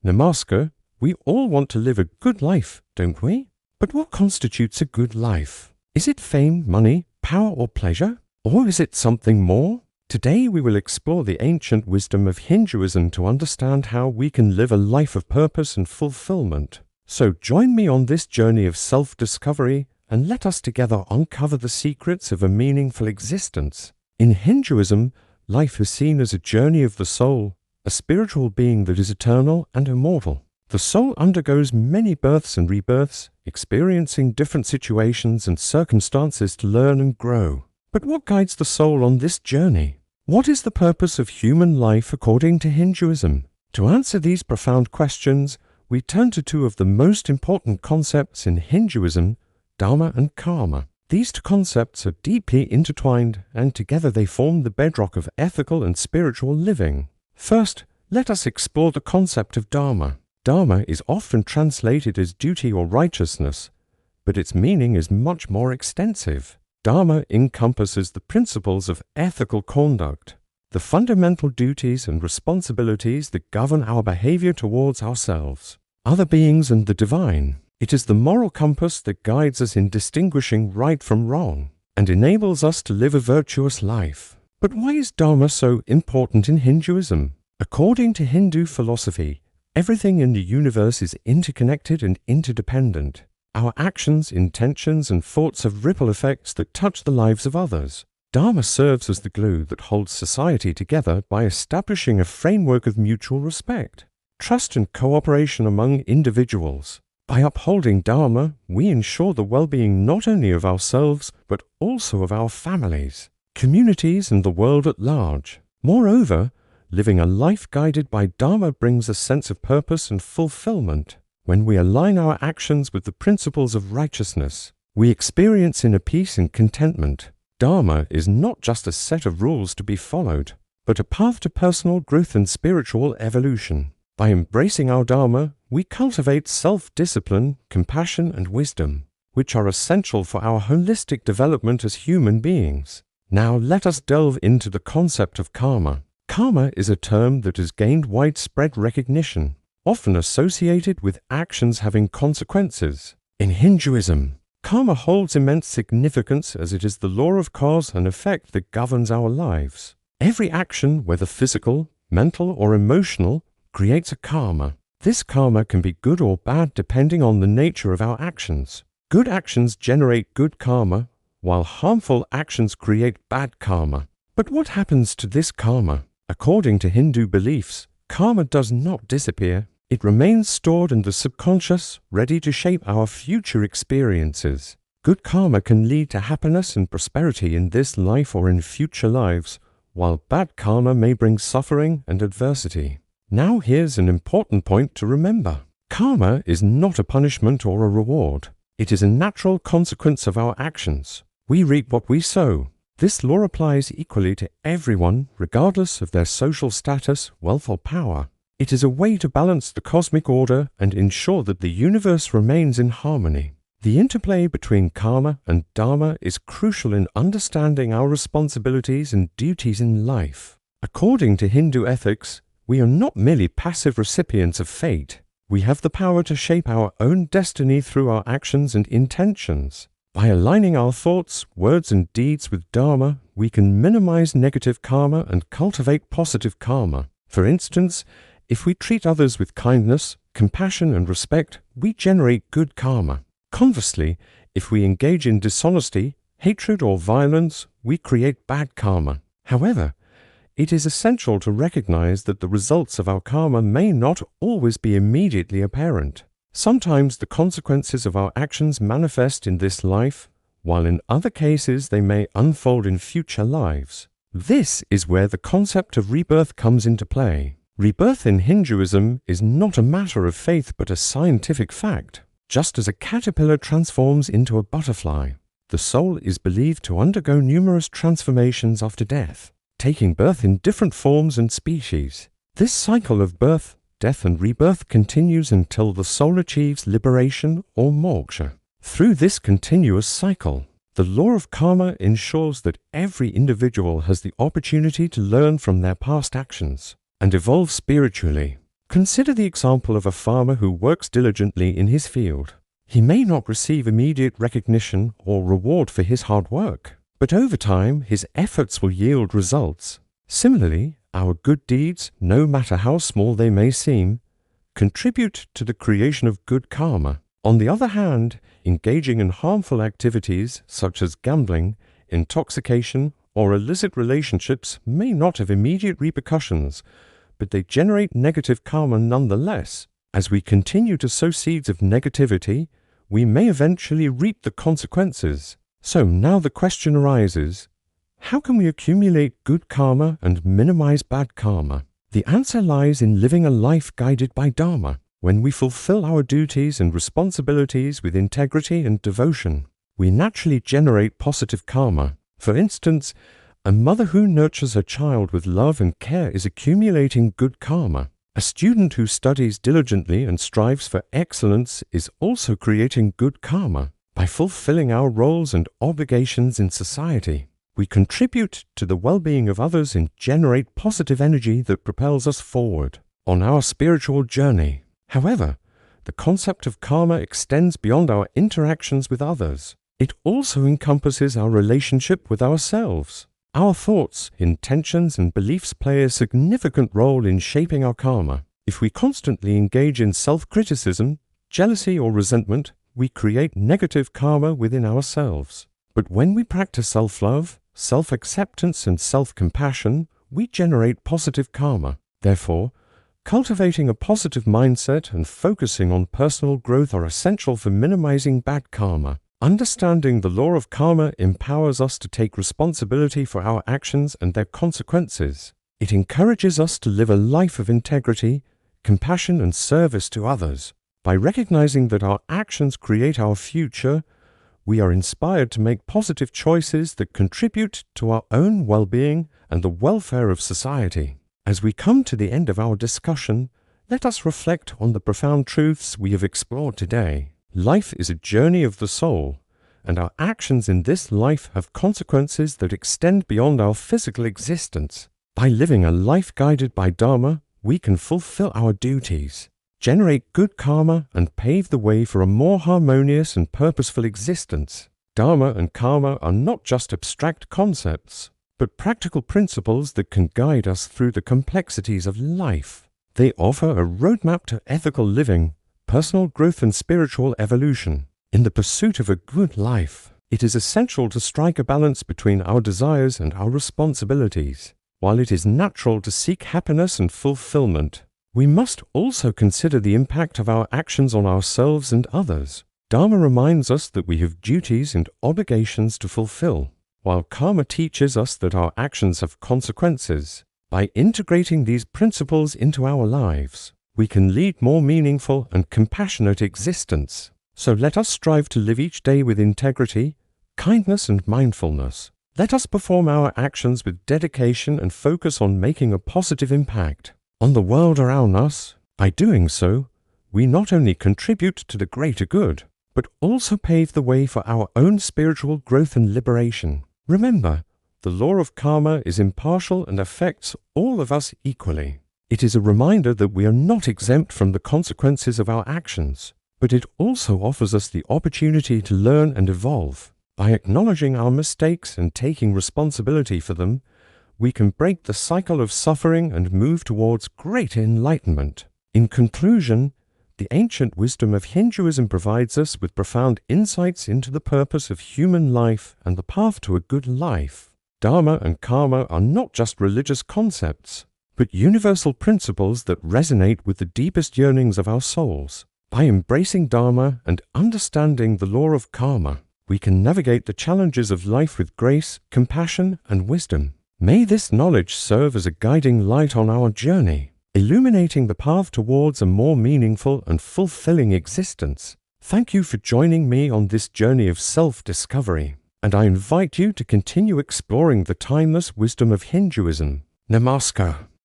Namaskar, we all want to live a good life, don't we? But what constitutes a good life? Is it fame, money, power or pleasure? Or is it something more? Today we will explore the ancient wisdom of Hinduism to understand how we can live a life of purpose and fulfillment. So join me on this journey of self-discovery and let us together uncover the secrets of a meaningful existence. In Hinduism, life is seen as a journey of the soul, a spiritual being that is eternal and immortal. The soul undergoes many births and rebirths, experiencing different situations and circumstances to learn and grow. But what guides the soul on this journey? What is the purpose of human life according to Hinduism? To answer these profound questions, we turn to two of the most important concepts in Hinduism, Dharma and Karma. These two concepts are deeply intertwined, and together they form the bedrock of ethical and spiritual living. First, let us explore the concept of Dharma. Dharma is often translated as duty or righteousness, but its meaning is much more extensive. Dharma encompasses the principles of ethical conduct, the fundamental duties and responsibilities that govern our behavior towards ourselves, other beings and the divine. It is the moral compass that guides us in distinguishing right from wrong and enables us to live a virtuous life. But why is Dharma so important in Hinduism? According to Hindu philosophy, everything in the universe is interconnected and interdependent. Our actions, intentions, and thoughts have ripple effects that touch the lives of others. Dharma serves as the glue that holds society together by establishing a framework of mutual respect, trust, and cooperation among individuals. By upholding Dharma, we ensure the well-being not only of ourselves, but also of our families, communities, and the world at large. Moreover, living a life guided by Dharma brings a sense of purpose and fulfillment. When we align our actions with the principles of righteousness, we experience inner peace and contentment. Dharma is not just a set of rules to be followed, but a path to personal growth and spiritual evolution. By embracing our Dharma, we cultivate self-discipline, compassion, and wisdom, which are essential for our holistic development as human beings. Now let us delve into the concept of karma. Karma is a term that has gained widespread recognition, often associated with actions having consequences. In Hinduism, karma holds immense significance as it is the law of cause and effect that governs our lives. Every action, whether physical, mental, or emotional, creates a karma. This karma can be good or bad depending on the nature of our actions. Good actions generate good karma, while harmful actions create bad karma. But what happens to this karma? According to Hindu beliefs, karma does not disappear. It remains stored in the subconscious, ready to shape our future experiences. Good karma can lead to happiness and prosperity in this life or in future lives, while bad karma may bring suffering and adversity. Now here's an important point to remember. Karma is not a punishment or a reward. It is a natural consequence of our actions. We reap what we sow. This law applies equally to everyone, regardless of their social status, wealth, or power. It is a way to balance the cosmic order and ensure that the universe remains in harmony. The interplay between karma and dharma is crucial in understanding our responsibilities and duties in life. According to Hindu ethics, we are not merely passive recipients of fate. We have the power to shape our own destiny through our actions and intentions. By aligning our thoughts, words, and deeds with Dharma, we can minimize negative karma and cultivate positive karma. For instance, if we treat others with kindness, compassion, and respect, we generate good karma. Conversely, if we engage in dishonesty, hatred, or violence, we create bad karma. However, it is essential to recognize that the results of our karma may not always be immediately apparent. Sometimes the consequences of our actions manifest in this life, while in other cases they may unfold in future lives. This is where the concept of rebirth comes into play. Rebirth in Hinduism is not a matter of faith but a scientific fact. Just as a caterpillar transforms into a butterfly, the soul is believed to undergo numerous transformations after death, taking birth in different forms and species. This cycle of birth, death, and rebirth continues until the soul achieves liberation or moksha. Through this continuous cycle, the law of karma ensures that every individual has the opportunity to learn from their past actions and evolve spiritually. Consider the example of a farmer who works diligently in his field. He may not receive immediate recognition or reward for his hard work, but over time his efforts will yield results. Similarly, our good deeds, no matter how small they may seem, contribute to the creation of good karma. On the other hand, engaging in harmful activities such as gambling, intoxication, or illicit relationships may not have immediate repercussions, but they generate negative karma nonetheless. As we continue to sow seeds of negativity, we may eventually reap the consequences. So now the question arises, how can we accumulate good karma and minimize bad karma? The answer lies in living a life guided by Dharma. When we fulfill our duties and responsibilities with integrity and devotion, we naturally generate positive karma. For instance, a mother who nurtures her child with love and care is accumulating good karma. A student who studies diligently and strives for excellence is also creating good karma. By fulfilling our roles and obligations in society, we contribute to the well-being of others and generate positive energy that propels us forward on our spiritual journey. However, the concept of karma extends beyond our interactions with others. It also encompasses our relationship with ourselves. Our thoughts, intentions, and beliefs play a significant role in shaping our karma. If we constantly engage in self-criticism, jealousy, or resentment, we create negative karma within ourselves. But when we practice self-love, self-acceptance, and self-compassion, we generate positive karma. Therefore, cultivating a positive mindset and focusing on personal growth are essential for minimizing bad karma. Understanding the law of karma empowers us to take responsibility for our actions and their consequences. It encourages us to live a life of integrity, compassion, and service to others. By recognizing that our actions create our future, we are inspired to make positive choices that contribute to our own well-being and the welfare of society. As we come to the end of our discussion, let us reflect on the profound truths we have explored today. Life is a journey of the soul, and our actions in this life have consequences that extend beyond our physical existence. By living a life guided by Dharma, we can fulfill our duties, generate good karma, and pave the way for a more harmonious and purposeful existence. Dharma and karma are not just abstract concepts, but practical principles that can guide us through the complexities of life. They offer a roadmap to ethical living, personal growth, and spiritual evolution. In the pursuit of a good life, it is essential to strike a balance between our desires and our responsibilities. While it is natural to seek happiness and fulfillment, we must also consider the impact of our actions on ourselves and others. Dharma reminds us that we have duties and obligations to fulfill, while karma teaches us that our actions have consequences. By integrating these principles into our lives, we can lead more meaningful and compassionate existence. So let us strive to live each day with integrity, kindness, and mindfulness. Let us perform our actions with dedication and focus on making a positive impact on the world around us. By doing so, we not only contribute to the greater good, but also pave the way for our own spiritual growth and liberation. Remember, the law of karma is impartial and affects all of us equally. It is a reminder that we are not exempt from the consequences of our actions, but it also offers us the opportunity to learn and evolve. By acknowledging our mistakes and taking responsibility for them, we can break the cycle of suffering and move towards greater enlightenment. In conclusion, the ancient wisdom of Hinduism provides us with profound insights into the purpose of human life and the path to a good life. Dharma and karma are not just religious concepts, but universal principles that resonate with the deepest yearnings of our souls. By embracing Dharma and understanding the law of karma, we can navigate the challenges of life with grace, compassion, and wisdom. May this knowledge serve as a guiding light on our journey, illuminating the path towards a more meaningful and fulfilling existence. Thank you for joining me on this journey of self-discovery, and I invite you to continue exploring the timeless wisdom of Hinduism. Namaskar.